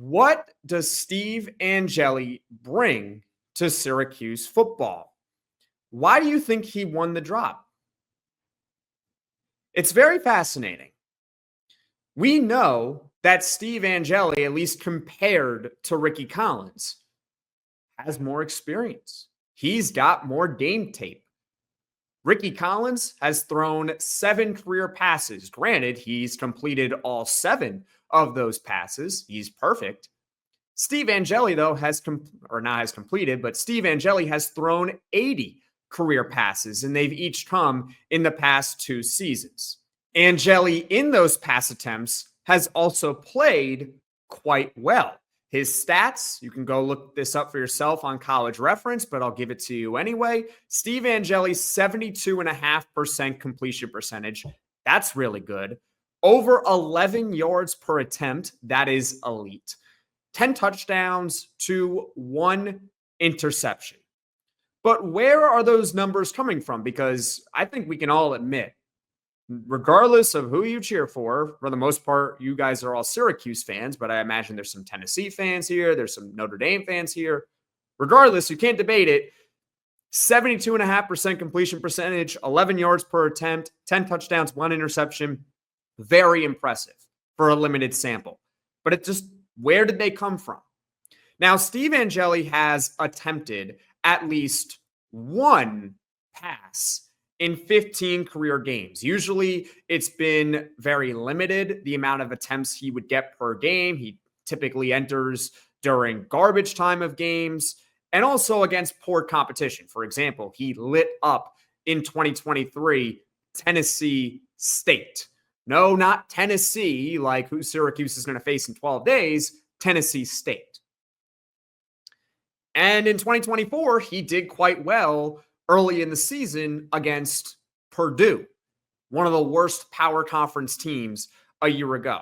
What does Steve Angeli bring to Syracuse football? Why do you think he won the drop? It's very fascinating. We know that Steve Angeli, at least compared to Rickie Collins, has more experience. He's got more game tape. Rickie Collins has thrown 7 career passes. Granted, he's completed all 7 of those passes. He's perfect. Steve Angeli, though, has completed, but Steve Angeli has thrown 80 career passes, and they've each come in the past 2 seasons. Angeli, in those pass attempts, has also played quite well. His stats, you can go look this up for yourself on College Reference, but I'll give it to you anyway. Steve Angeli's 72.5% completion percentage. That's really good. Over 11 yards per attempt. That is elite. 10 touchdowns to 1 interception. But where are those numbers coming from? Because I think we can all admit, regardless of who you cheer for the most part, you guys are all Syracuse fans, but I imagine there's some Tennessee fans here. There's some Notre Dame fans here. Regardless, you can't debate it. 72.5% completion percentage, 11 yards per attempt, 10 touchdowns, 1 interception. Very impressive for a limited sample. But where did they come from? Now, Steve Angeli has attempted at least 1 pass in 15 career games. Usually it's been very limited, the amount of attempts he would get per game. He typically enters during garbage time of games and also against poor competition. For example, he lit up in 2023 Tennessee State. No, not Tennessee, like who Syracuse is going to face in 12 days, Tennessee State. And in 2024, he did quite well early in the season against Purdue, one of the worst power conference teams a year ago.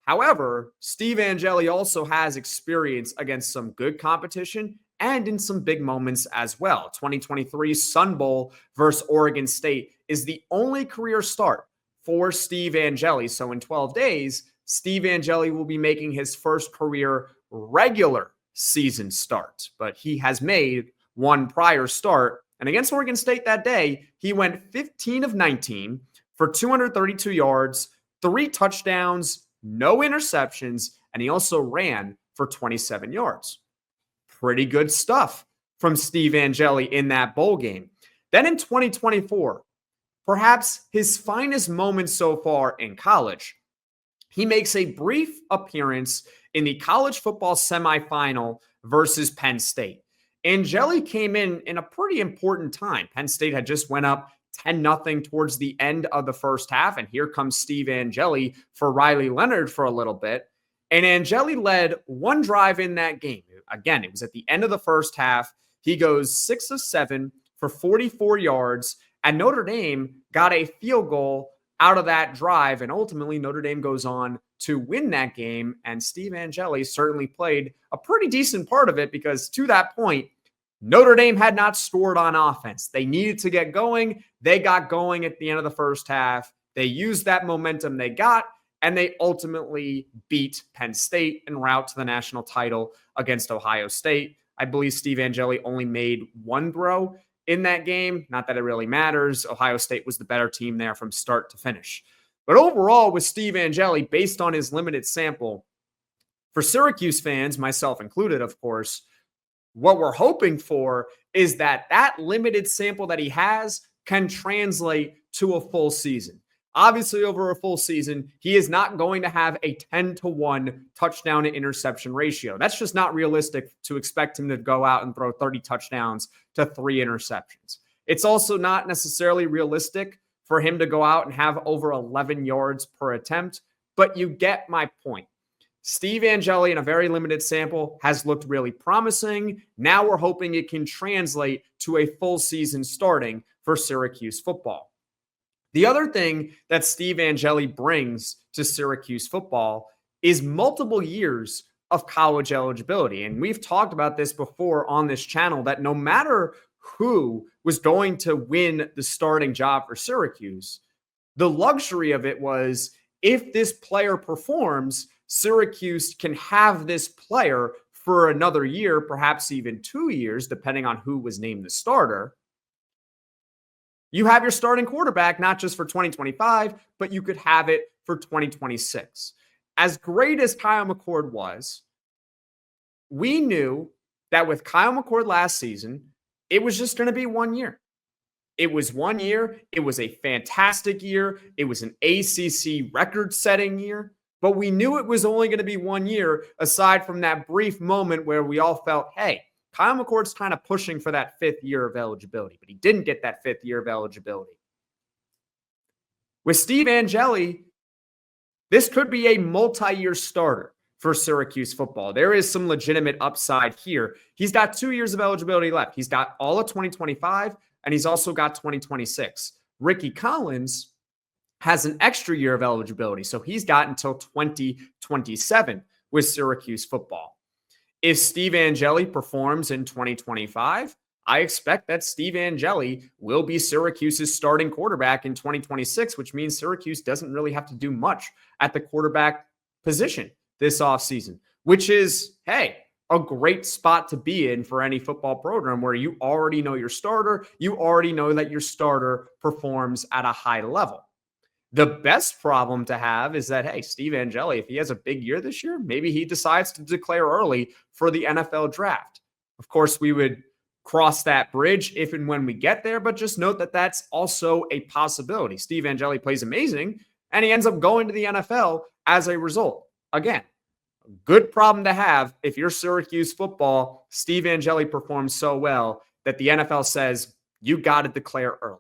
However, Steve Angeli also has experience against some good competition and in some big moments as well. 2023 Sun Bowl versus Oregon State is the only career start for Steve Angeli. So in 12 days, Steve Angeli will be making his first career regular season start, but he has made one prior start. And against Oregon State that day, he went 15 of 19 for 232 yards, 3 touchdowns, no interceptions, and he also ran for 27 yards. Pretty good stuff from Steve Angeli in that bowl game. Then in 2024, perhaps his finest moment so far in college, he makes a brief appearance in the college football semifinal versus Penn State. Angeli came in a pretty important time. Penn State had just went up 10-0 towards the end of the first half, and here comes Steve Angeli for Riley Leonard for a little bit. And Angeli led one drive in that game. Again, it was at the end of the first half. He goes 6 of 7 for 44 yards, and Notre Dame got a field goal out of that drive, and ultimately Notre Dame goes on to win that game, and Steve Angeli certainly played a pretty decent part of it because to that point, Notre Dame had not scored on offense. They needed to get going. They got going at the end of the first half. They used that momentum they got, and they ultimately beat Penn State en route to the national title against Ohio State. I believe Steve Angeli only made 1 throw in that game. Not that it really matters. Ohio State was the better team there from start to finish. But overall, with Steve Angeli, based on his limited sample, for Syracuse fans, myself included, of course, what we're hoping for is that limited sample that he has can translate to a full season. Obviously, over a full season, he is not going to have a 10-1 touchdown to interception ratio. That's just not realistic to expect him to go out and throw 30 touchdowns to 3 interceptions. It's also not necessarily realistic for him to go out and have over 11 yards per attempt, but you get my point. Steve Angeli, in a very limited sample, has looked really promising. Now we're hoping it can translate to a full season starting for Syracuse football. The other thing that Steve Angeli brings to Syracuse football is multiple years of college eligibility. And we've talked about this before on this channel, that no matter who was going to win the starting job for Syracuse, the luxury of it was if this player performs, Syracuse can have this player for another year, perhaps even 2 years, depending on who was named the starter. You have your starting quarterback, not just for 2025, but you could have it for 2026. As great as Kyle McCord was, we knew that with Kyle McCord last season, it was just going to be 1 year. It was 1 year. It was a fantastic year. It was an ACC record-setting year. But we knew it was only going to be 1 year, aside from that brief moment where we all felt, hey, Kyle McCord's kind of pushing for that 5th year of eligibility, but he didn't get that 5th year of eligibility. With Steve Angeli, this could be a multi-year starter for Syracuse football. There is some legitimate upside here. He's got 2 years of eligibility left. He's got all of 2025, and he's also got 2026. Rickie Collins has an extra year of eligibility, so he's got until 2027 with Syracuse football. If Steve Angeli performs in 2025, I expect that Steve Angeli will be Syracuse's starting quarterback in 2026, which means Syracuse doesn't really have to do much at the quarterback position this offseason, which is, hey, a great spot to be in for any football program where you already know your starter. You already know that your starter performs at a high level. The best problem to have is that, hey, Steve Angeli, if he has a big year this year, maybe he decides to declare early for the NFL draft. Of course, we would cross that bridge if and when we get there, but just note that that's also a possibility. Steve Angeli plays amazing, and he ends up going to the NFL as a result. Again, a good problem to have if you're Syracuse football. Steve Angeli performs so well that the NFL says you got to declare early.